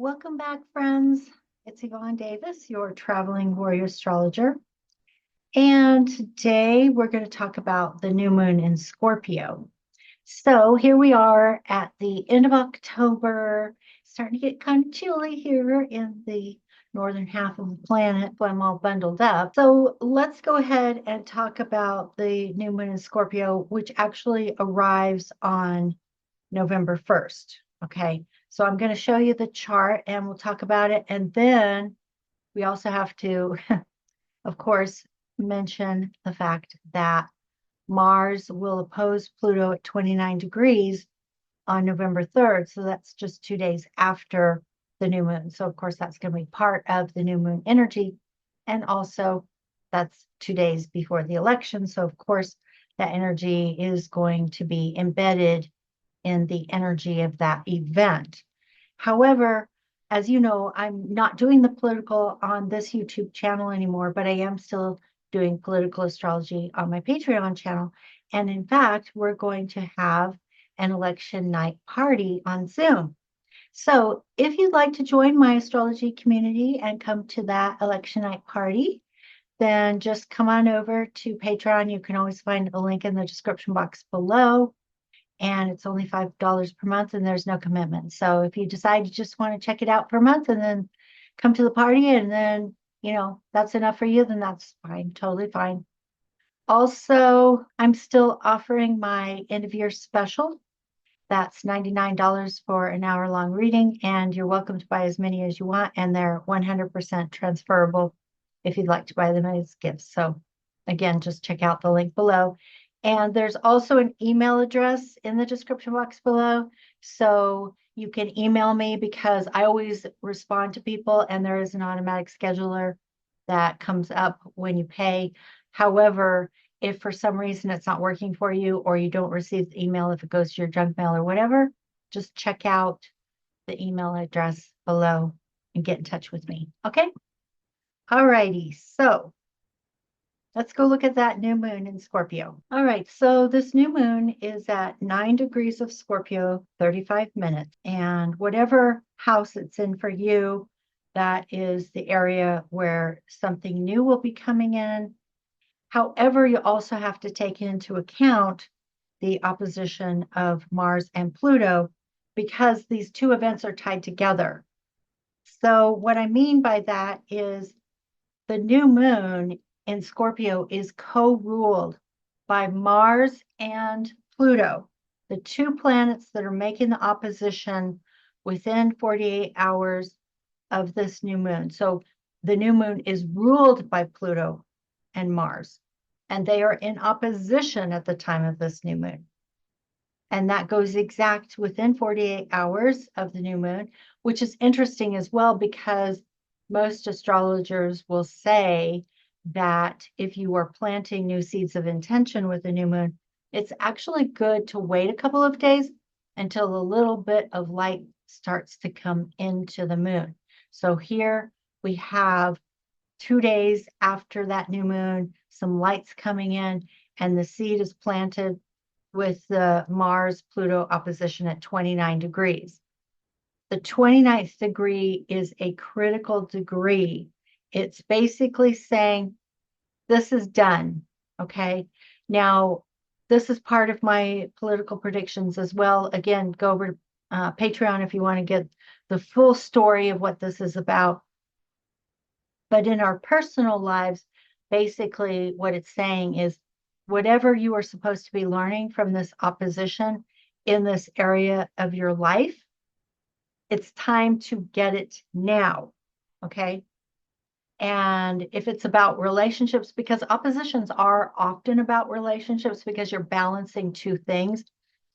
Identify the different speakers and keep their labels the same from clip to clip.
Speaker 1: Welcome back, friends. It's Yvonne Davis, your traveling warrior astrologer. And today we're going to talk about the new moon in Scorpio. So here we are at the end of October, starting to get kind of chilly here in the northern half of the planet, so I'm all bundled up. So let's go ahead and talk about the new moon in Scorpio, which actually arrives on November 1st. Okay, so I'm going to show you the chart and we'll talk about it. And then we also have to, of course, mention the fact that Mars will oppose Pluto at 29 degrees on November 3rd. So that's just 2 days after the new moon. So, of course, that's going to be part of the new moon energy. And also, that's 2 days before the election. So, of course, that energy is going to be embedded in the energy of that event. However, as you know, I'm not doing the political on this YouTube channel anymore, but I am still doing political astrology on my Patreon channel. And in fact, we're going to have an election night party on Zoom. So if you'd like to join my astrology community and come to that election night party, then just come on over to Patreon. You can always find a link in the description box below. And it's only $5 per month and there's no commitment. So if you decide you just want to check it out for a month and then come to the party and then, that's enough for you, then that's fine, totally fine. Also, I'm still offering my end of year special. That's $99 for an hour-long reading, and you're welcome to buy as many as you want, and they're 100% transferable if you'd like to buy them as gifts. So again, just check out the link below. And there's also an email address in the description box below. So you can email me because I always respond to people, and there is an automatic scheduler that comes up when you pay. However, if for some reason it's not working for you or you don't receive the email, if it goes to your junk mail or whatever, just check out the email address below and get in touch with me. Okay? All righty. So let's go look at that new moon in Scorpio. All right. So this new moon is at 9 degrees of Scorpio, 35 minutes. And whatever house it's in for you, that is the area where something new will be coming in. However, you also have to take into account the opposition of Mars and Pluto because these two events are tied together. So what I mean by that is the new moon in Scorpio is co-ruled by Mars and Pluto, the two planets that are making the opposition within 48 hours of this new moon. So the new moon is ruled by Pluto and Mars, and they are in opposition at the time of this new moon. And that goes exact within 48 hours of the new moon, which is interesting as well because most astrologers will say that if you are planting new seeds of intention with the new moon, it's actually good to wait a couple of days until a little bit of light starts to come into the moon. So here we have 2 days after that new moon, some lights coming in, and the seed is planted with the Mars-Pluto opposition at 29 degrees. The 29th degree is a critical degree. It's basically saying, this is done, okay? Now, this is part of my political predictions as well. Again, go over to Patreon if you want to get the full story of what this is about. But in our personal lives, basically what it's saying is whatever you are supposed to be learning from this opposition in this area of your life, it's time to get it now, okay? And if it's about relationships, because oppositions are often about relationships because you're balancing two things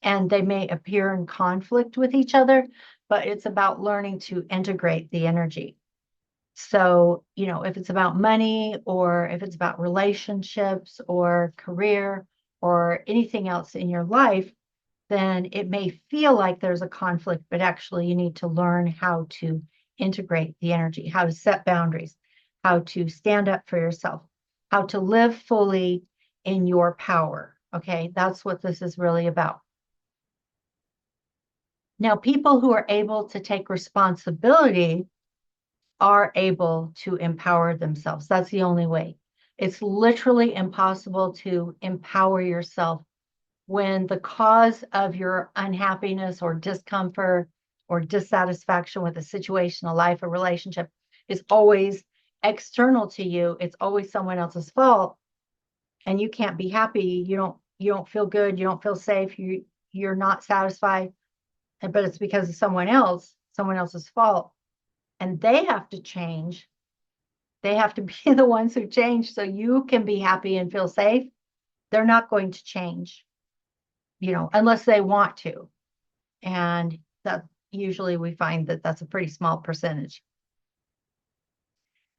Speaker 1: and they may appear in conflict with each other, but it's about learning to integrate the energy. So, if it's about money or if it's about relationships or career or anything else in your life, then it may feel like there's a conflict, but actually you need to learn how to integrate the energy, how to set boundaries, how to stand up for yourself, how to live fully in your power. Okay, that's what this is really about. Now, people who are able to take responsibility are able to empower themselves. That's the only way. It's literally impossible to empower yourself when the cause of your unhappiness or discomfort or dissatisfaction with a situation, a life, a relationship is always external to you. It's always someone else's fault, and you can't be happy. You don't feel good. You don't feel safe. You're not satisfied, but it's because of someone else, someone else's fault, and they have to change. They have to be the ones who change so you can be happy and feel safe. They're not going to change, unless they want to. And that usually we find that that's a pretty small percentage.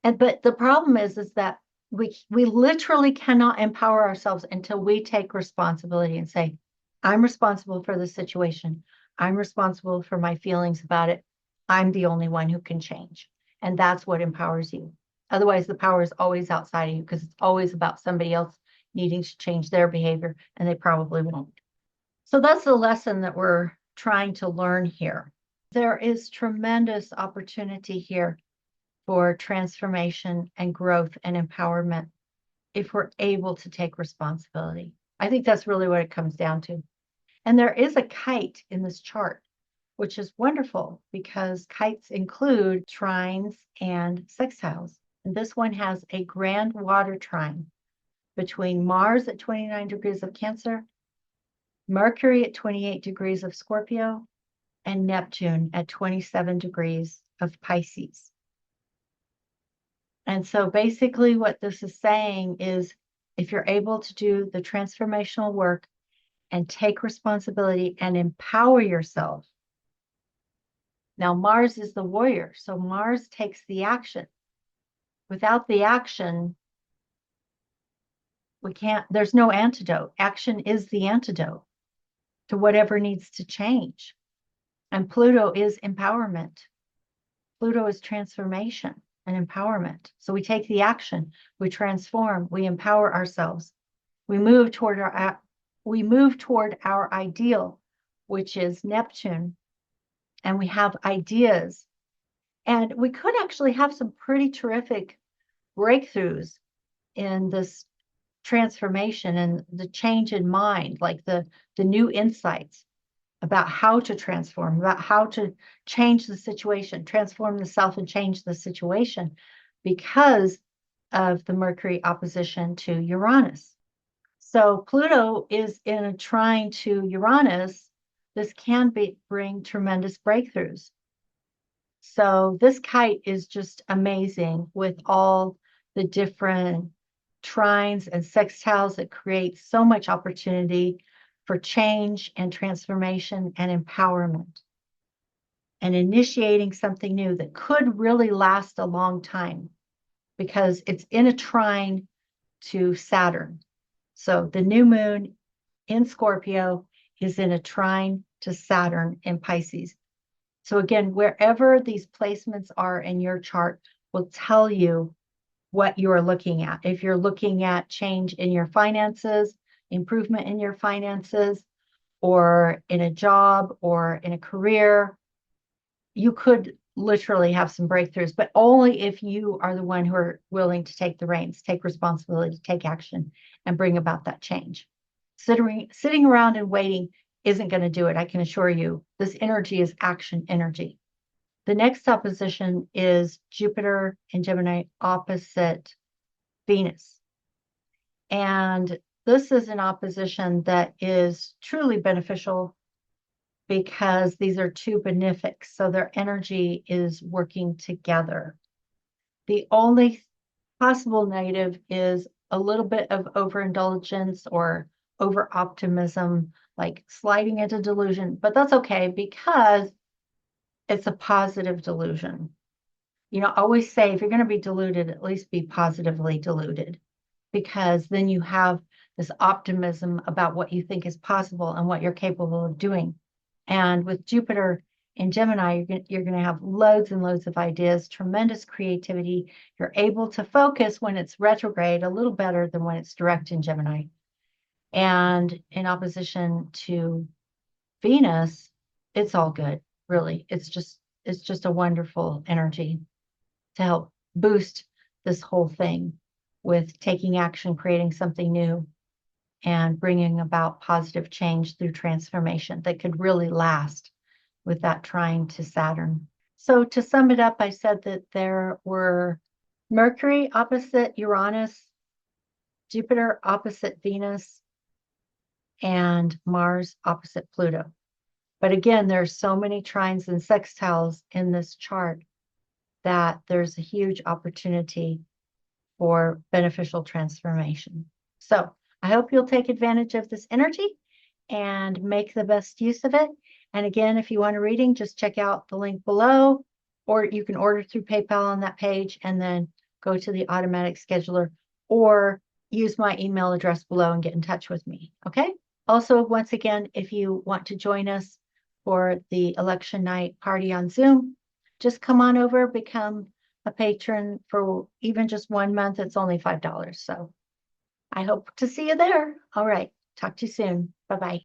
Speaker 1: But the problem is that we literally cannot empower ourselves until we take responsibility and say, I'm responsible for the situation. I'm responsible for my feelings about it. I'm the only one who can change. And that's what empowers you. Otherwise, the power is always outside of you because it's always about somebody else needing to change their behavior, and they probably won't. So that's the lesson that we're trying to learn here. There is tremendous opportunity here for transformation and growth and empowerment if we're able to take responsibility. I think that's really what it comes down to. And there is a kite in this chart, which is wonderful because kites include trines and sextiles. And this one has a grand water trine between Mars at 29 degrees of Cancer, Mercury at 28 degrees of Scorpio, and Neptune at 27 degrees of Pisces. And so basically what this is saying is if you're able to do the transformational work and take responsibility and empower yourself. Now, Mars is the warrior, so Mars takes the action. Without the action, there's no antidote. Action is the antidote to whatever needs to change. And Pluto is empowerment. Pluto is transformation and empowerment. So we take the action, we transform, we empower ourselves. We move toward our ideal, which is Neptune, and we have ideas. And we could actually have some pretty terrific breakthroughs in this transformation and the change in mind, like the new insights about how to transform, about how to change the situation, transform the self and change the situation because of the Mercury opposition to Uranus. So Pluto is in a trine to Uranus. This can bring tremendous breakthroughs. So this kite is just amazing with all the different trines and sextiles that create so much opportunity for change and transformation and empowerment and initiating something new that could really last a long time because it's in a trine to Saturn. So the new moon in Scorpio is in a trine to Saturn in Pisces. So again, wherever these placements are in your chart will tell you what you're looking at. If you're looking at change in your finances, improvement in your finances, or in a job or in a career, you could literally have some breakthroughs, but only if you are the one who are willing to take the reins, take responsibility, take action, and bring about that change. Sitting around and waiting isn't going to do it. I can assure you, this energy is action energy. The next opposition is Jupiter in Gemini opposite Venus. And this is an opposition that is truly beneficial because these are two benefics, so their energy is working together. The only possible negative is a little bit of overindulgence or over-optimism, like sliding into delusion, but that's okay because it's a positive delusion. Always say if you're going to be deluded, at least be positively deluded, because then you have this optimism about what you think is possible and what you're capable of doing. And with Jupiter in Gemini, you're going to have loads and loads of ideas, tremendous creativity. You're able to focus when it's retrograde a little better than when it's direct in Gemini. And in opposition to Venus, it's all good, really. It's just a wonderful energy to help boost this whole thing with taking action, creating something new, and bringing about positive change through transformation that could really last with that trine to Saturn. So to sum it up, I said that there were Mercury opposite Uranus, Jupiter opposite Venus, and Mars opposite Pluto. But again, there's so many trines and sextiles in this chart that there's a huge opportunity for beneficial transformation. So I hope you'll take advantage of this energy and make the best use of it. And again, if you want a reading, just check out the link below, or you can order through PayPal on that page and then go to the automatic scheduler, or use my email address below and get in touch with me. Okay. Also, once again, if you want to join us for the election night party on Zoom, just come on over, become a patron for even just 1 month. It's only $5. So I hope to see you there. All right. Talk to you soon. Bye-bye.